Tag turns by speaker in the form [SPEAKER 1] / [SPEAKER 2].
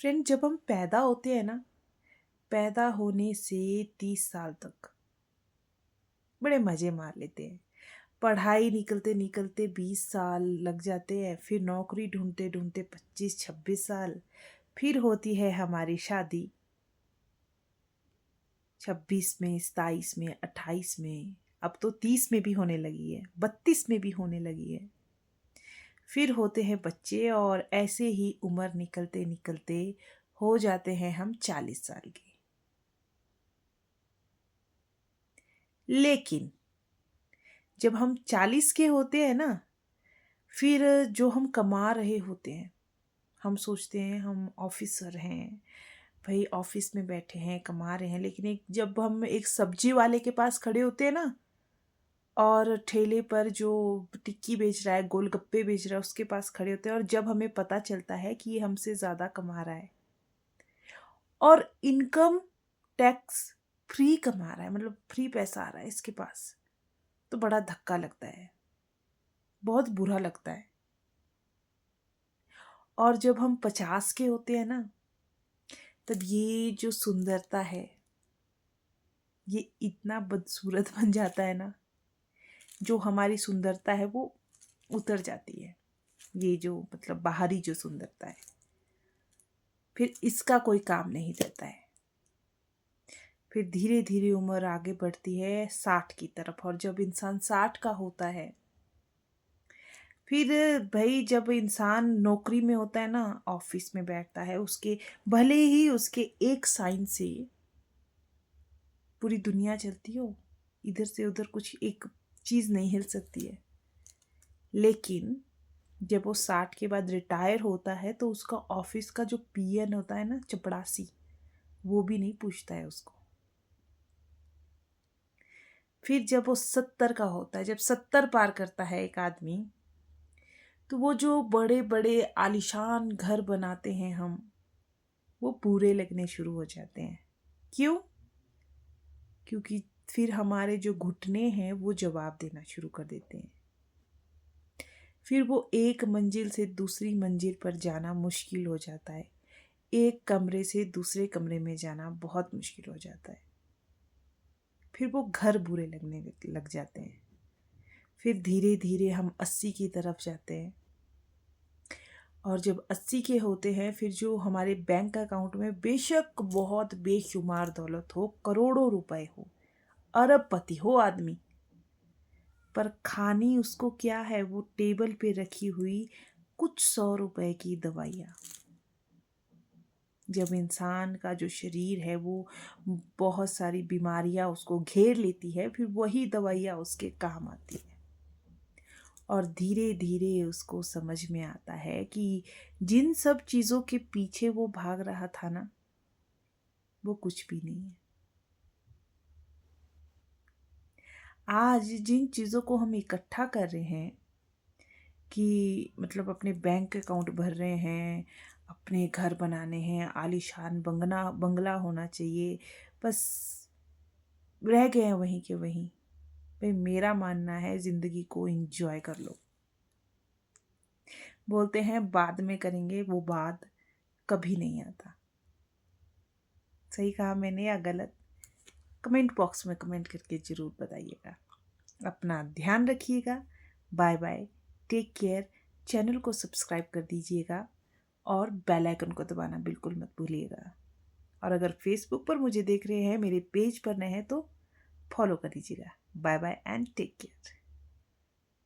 [SPEAKER 1] Friend, जब हम पैदा होते हैं ना, पैदा होने से 30 साल तक बड़े मज़े मार लेते हैं। पढ़ाई निकलते निकलते 20 साल लग जाते हैं, फिर नौकरी ढूंढते ढूंढते 25-26 साल, फिर होती है हमारी शादी 26 में, 27 में, 28 में, अब तो 30 में भी होने लगी है, 32 में भी होने लगी है। फिर होते हैं बच्चे और ऐसे ही उम्र निकलते निकलते हो जाते हैं हम 40 साल के। लेकिन जब हम 40 के होते हैं ना, फिर जो हम कमा रहे होते हैं, हम सोचते हैं हम ऑफिसर हैं, भाई ऑफिस में बैठे हैं कमा रहे हैं। लेकिन एक जब हम एक सब्जी वाले के पास खड़े होते हैं ना, और ठेले पर जो टिक्की बेच रहा है, गोलगप्पे बेच रहा है, उसके पास खड़े होते हैं, और जब हमें पता चलता है कि ये हमसे ज़्यादा कमा रहा है और इनकम टैक्स फ्री कमा रहा है, मतलब फ्री पैसा आ रहा है इसके पास, तो बड़ा धक्का लगता है, बहुत बुरा लगता है। और जब हम 50 के होते हैं ना, तब ये जो सुंदरता है, ये इतना बदसूरत बन जाता है ना, जो हमारी सुंदरता है वो उतर जाती है। ये जो मतलब बाहरी जो सुंदरता है, फिर इसका कोई काम नहीं रहता है। फिर धीरे धीरे उम्र आगे बढ़ती है 60 की तरफ, और जब इंसान 60 का होता है, फिर भाई जब इंसान नौकरी में होता है ना, ऑफिस में बैठता है, उसके भले ही उसके एक साइन से पूरी दुनिया चलती हो, इधर से उधर कुछ एक चीज़ नहीं हिल सकती है, लेकिन जब वो 60 के बाद रिटायर होता है तो उसका ऑफिस का जो पीएन होता है ना, चपड़ासी, वो भी नहीं पूछता है उसको। फिर जब वो 70 का होता है, जब 70 पार करता है एक आदमी, तो वो जो बड़े बड़े आलीशान घर बनाते हैं हम, वो पूरे लगने शुरू हो जाते हैं। क्यों? क्योंकि फिर हमारे जो घुटने हैं वो जवाब देना शुरू कर देते हैं। फिर वो एक मंजिल से दूसरी मंजिल पर जाना मुश्किल हो जाता है, एक कमरे से दूसरे कमरे में जाना बहुत मुश्किल हो जाता है। फिर वो घर बुरे लगने लग जाते हैं। फिर धीरे धीरे हम 80 की तरफ जाते हैं, और जब 80 के होते हैं, फिर जो हमारे बैंक अकाउंट में बेशक बहुत बेशुमार दौलत हो, करोड़ों रुपए हो, अरबपति हो आदमी, पर खानी उसको क्या है, वो टेबल पे रखी हुई कुछ 100 रुपए की दवाइयाँ। जब इंसान का जो शरीर है वो बहुत सारी बीमारियां उसको घेर लेती है, फिर वही दवाइयाँ उसके काम आती है, और धीरे धीरे उसको समझ में आता है कि जिन सब चीज़ों के पीछे वो भाग रहा था ना, वो कुछ भी नहीं है। आज जिन चीज़ों को हम इकट्ठा कर रहे हैं, कि मतलब अपने बैंक अकाउंट भर रहे हैं, अपने घर बनाने हैं, आलीशान बंगला बंगला होना चाहिए, बस रह गए हैं वहीं के वहीं। भाई मेरा मानना है ज़िंदगी को एंजॉय कर लो। बोलते हैं बाद में करेंगे, वो बाद कभी नहीं आता। सही कहा मैंने या गलत? कमेंट बॉक्स में कमेंट करके ज़रूर बताइएगा। अपना ध्यान रखिएगा। Bye bye, take care. Channel को सब्सक्राइब कर दीजिएगा और बेल आइकन को दबाना बिल्कुल मत भूलिएगा। और अगर फेसबुक पर मुझे देख रहे हैं, मेरे पेज पर नए हैं, तो फॉलो कर दीजिएगा। Bye bye and take care.